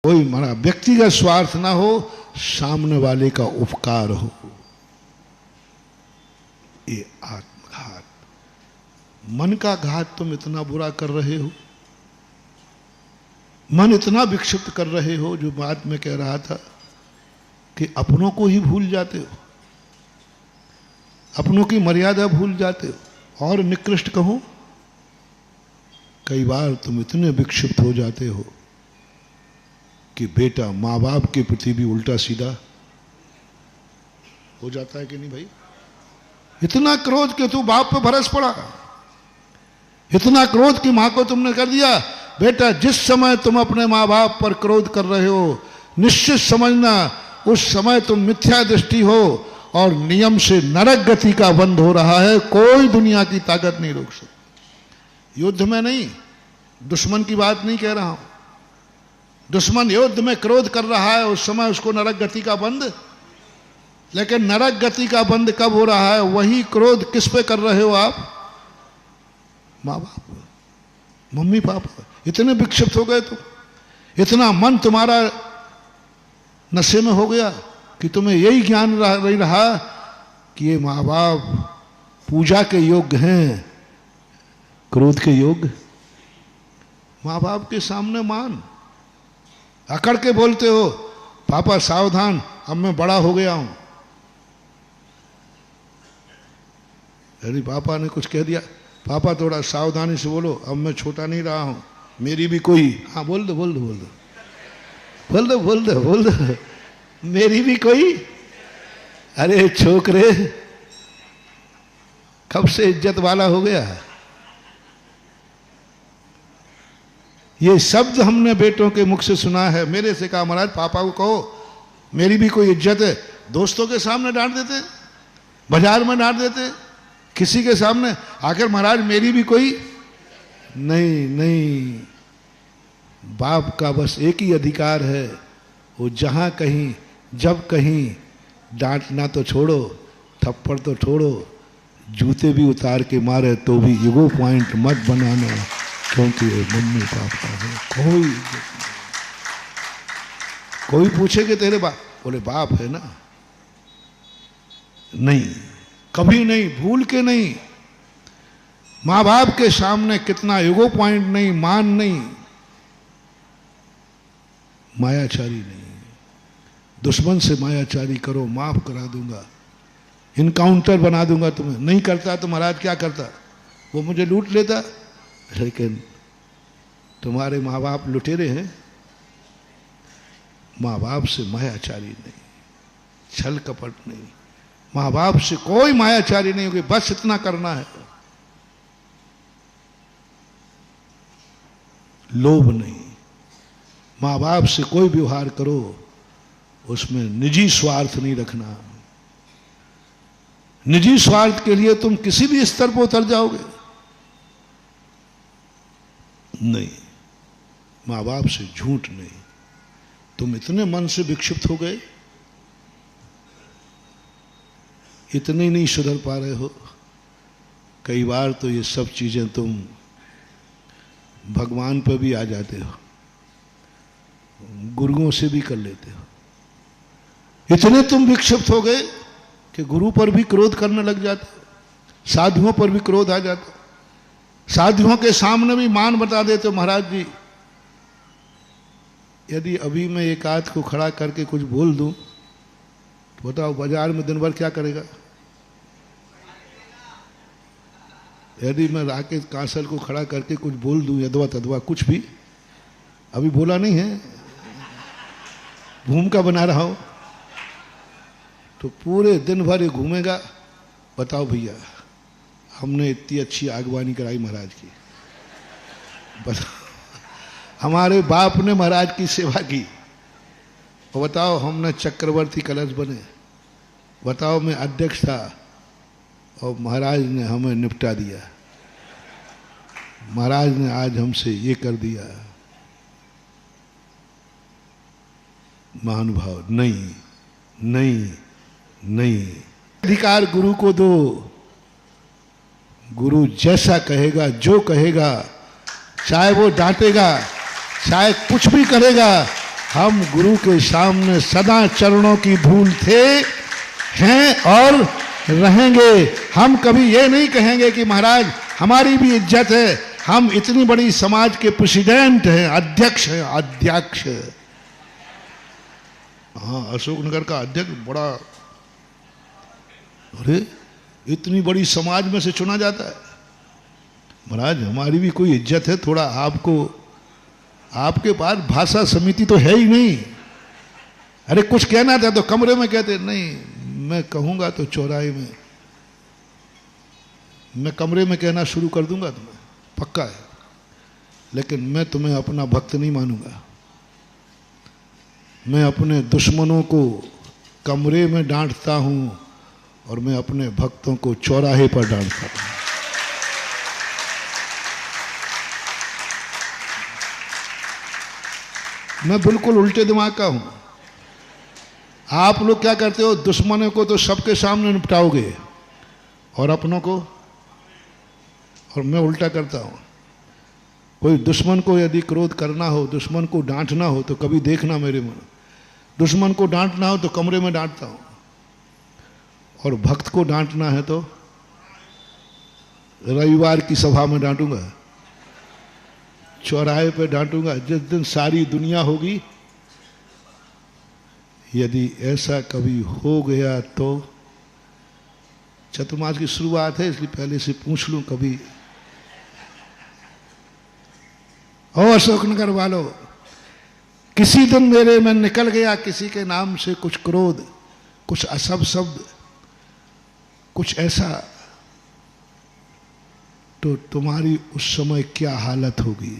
कोई हमारा व्यक्तिगत स्वार्थ ना हो, सामने वाले का उपकार हो। ये आत्मघात, मन का घात तुम इतना बुरा कर रहे हो, मन इतना विक्षिप्त कर रहे हो। जो बात मैं कह रहा था कि अपनों को ही भूल जाते हो, अपनों की मर्यादा भूल जाते हो। और निकृष्ट कहूं, कई बार तुम इतने विक्षिप्त हो जाते हो कि बेटा माँ बाप के प्रति भी उल्टा सीधा हो जाता है कि नहीं भाई? इतना क्रोध कि तू बाप पे बरस पड़ा, इतना क्रोध कि मां को तुमने कर दिया। बेटा जिस समय तुम अपने माँ बाप पर क्रोध कर रहे हो, निश्चित समझना उस समय तुम मिथ्या दृष्टि हो और नियम से नरक गति का बंध हो रहा है। कोई दुनिया की ताकत नहीं रोक सकती। युद्ध में नहीं, दुश्मन की बात नहीं कह रहा हूं। दुश्मन युद्ध में क्रोध कर रहा है, उस समय उसको नरक गति का बंध। लेकिन नरक गति का बंद कब हो रहा है? वही क्रोध किस पे कर रहे हो आप? माँ बाप, मम्मी पापा। इतने विक्षिप्त हो गए, तो इतना मन तुम्हारा नशे में हो गया कि तुम्हें यही ज्ञान नहीं रहा कि ये माँ बाप पूजा के योग्य हैं, क्रोध के योग्य। माँ बाप के सामने मान अकड़ के बोलते हो, पापा सावधान, अब मैं बड़ा हो गया हूं। यदि पापा ने कुछ कह दिया, पापा थोड़ा सावधानी से बोलो, अब मैं छोटा नहीं रहा हूं, मेरी भी कोई। हाँ बोल दो बोल दो बोल दो बोल दो बोल दो बोल दो, मेरी भी कोई। अरे छोकरे, कब से इज्जत वाला हो गया? ये शब्द हमने बेटों के मुख से सुना है। मेरे से कहा, महाराज पापा को कहो मेरी भी कोई इज्जत है। दोस्तों के सामने डांट देते, बाजार में डांट देते, किसी के सामने आकर महाराज मेरी भी कोई नहीं। नहीं, बाप का बस एक ही अधिकार है, वो जहां कहीं जब कहीं डांटना तो छोड़ो, थप्पड़ तो छोड़ो, जूते भी उतार के मारे तो भी ईगो पॉइंट मत बनाना, क्योंकि ये मम्मी पापा है। कोई पूछे कि तेरे बाप, बोले बाप है ना। नहीं, कभी नहीं, भूल के नहीं। मां बाप के सामने कितना ईगो पॉइंट नहीं, मान नहीं, मायाचारी नहीं। दुश्मन से मायाचारी करो, माफ करा दूंगा, इनकाउंटर बना दूंगा तुम्हें। नहीं करता तो महाराज क्या करता? वो मुझे लूट लेता। लेकिन तुम्हारे माँ बाप लुटेरे हैं। माँ बाप से मायाचारी नहीं, छल कपट नहीं, माँ बाप से कोई मायाचारी नहीं होगी। बस इतना करना है, लोभ नहीं। माँ बाप से कोई व्यवहार करो, उसमें निजी स्वार्थ नहीं रखना। निजी स्वार्थ के लिए तुम किसी भी स्तर पर उतर जाओगे नहीं। मां बाप से झूठ नहीं। तुम इतने मन से विक्षिप्त हो गए, इतने नहीं सुधर पा रहे हो। कई बार तो ये सब चीजें तुम भगवान पर भी आ जाते हो, गुरुओं से भी कर लेते हो। इतने तुम विक्षिप्त हो गए कि गुरु पर भी क्रोध करने लग जाते हो, साधुओं पर भी क्रोध आ जाता, साधुओं के सामने भी मान बता देते हो। महाराज जी, यदि अभी मैं एक आध को खड़ा करके कुछ बोल दूं तो बताओ बाजार में दिन भर क्या करेगा? यदि मैं राकेश कांसल को खड़ा करके कुछ बोल दूं, यदवा तदवा कुछ भी, अभी बोला नहीं है, भूमिका बना रहा हूं, तो पूरे दिन भर ये घूमेगा। बताओ भैया, हमने इतनी अच्छी आगवानी कराई महाराज की, बताओ हमारे बाप ने महाराज की सेवा की, और बताओ हमने चक्रवर्ती कलश बने, बताओ मैं अध्यक्ष था और महाराज ने हमें निपटा दिया, महाराज ने आज हमसे ये कर दिया। महानुभाव नहीं नहीं नहीं, अधिकार गुरु को दो। गुरु जैसा कहेगा, जो कहेगा, चाहे वो डांटेगा, चाहे कुछ भी करेगा, हम गुरु के सामने सदा चरणों की धूल थे, हैं और रहेंगे। हम कभी ये नहीं कहेंगे कि महाराज हमारी भी इज्जत है, हम इतनी बड़ी समाज के प्रेसिडेंट हैं, अध्यक्ष हैं, अध्यक्ष। हाँ, अशोकनगर का अध्यक्ष बड़ा, अरे इतनी बड़ी समाज में से चुना जाता है। महाराज हमारी भी कोई इज्जत है, थोड़ा आपको, आपके पास भाषा समिति तो है ही नहीं। अरे कुछ कहना था तो कमरे में कहते, नहीं मैं कहूंगा तो चौराहे में, मैं कमरे में कहना शुरू कर दूंगा तुम्हें, पक्का है, लेकिन मैं तुम्हें अपना भक्त नहीं मानूंगा। मैं अपने दुश्मनों को कमरे में डांटता हूं और मैं अपने भक्तों को चौराहे पर डांटता हूं। मैं बिल्कुल उल्टे दिमाग का हूं। आप लोग क्या करते हो, दुश्मनों को तो सबके सामने निपटाओगे और अपनों को, और मैं उल्टा करता हूं। कोई दुश्मन को यदि क्रोध करना हो, दुश्मन को डांटना हो तो कभी देखना मेरे मन, दुश्मन को डांटना हो तो कमरे में डांटता हूं, और भक्त को डांटना है तो रविवार की सभा में डांटूंगा, चौराहे पे डांटूंगा, जिस दिन सारी दुनिया होगी। यदि ऐसा कभी हो गया तो, चतुर्मास की शुरुआत है इसलिए पहले से पूछ लूं, कभी ओ अशोकनगर वालों, किसी दिन मेरे में निकल गया किसी के नाम से कुछ क्रोध, कुछ अशुभ शब्द, कुछ ऐसा, तो तुम्हारी उस समय क्या हालत होगी।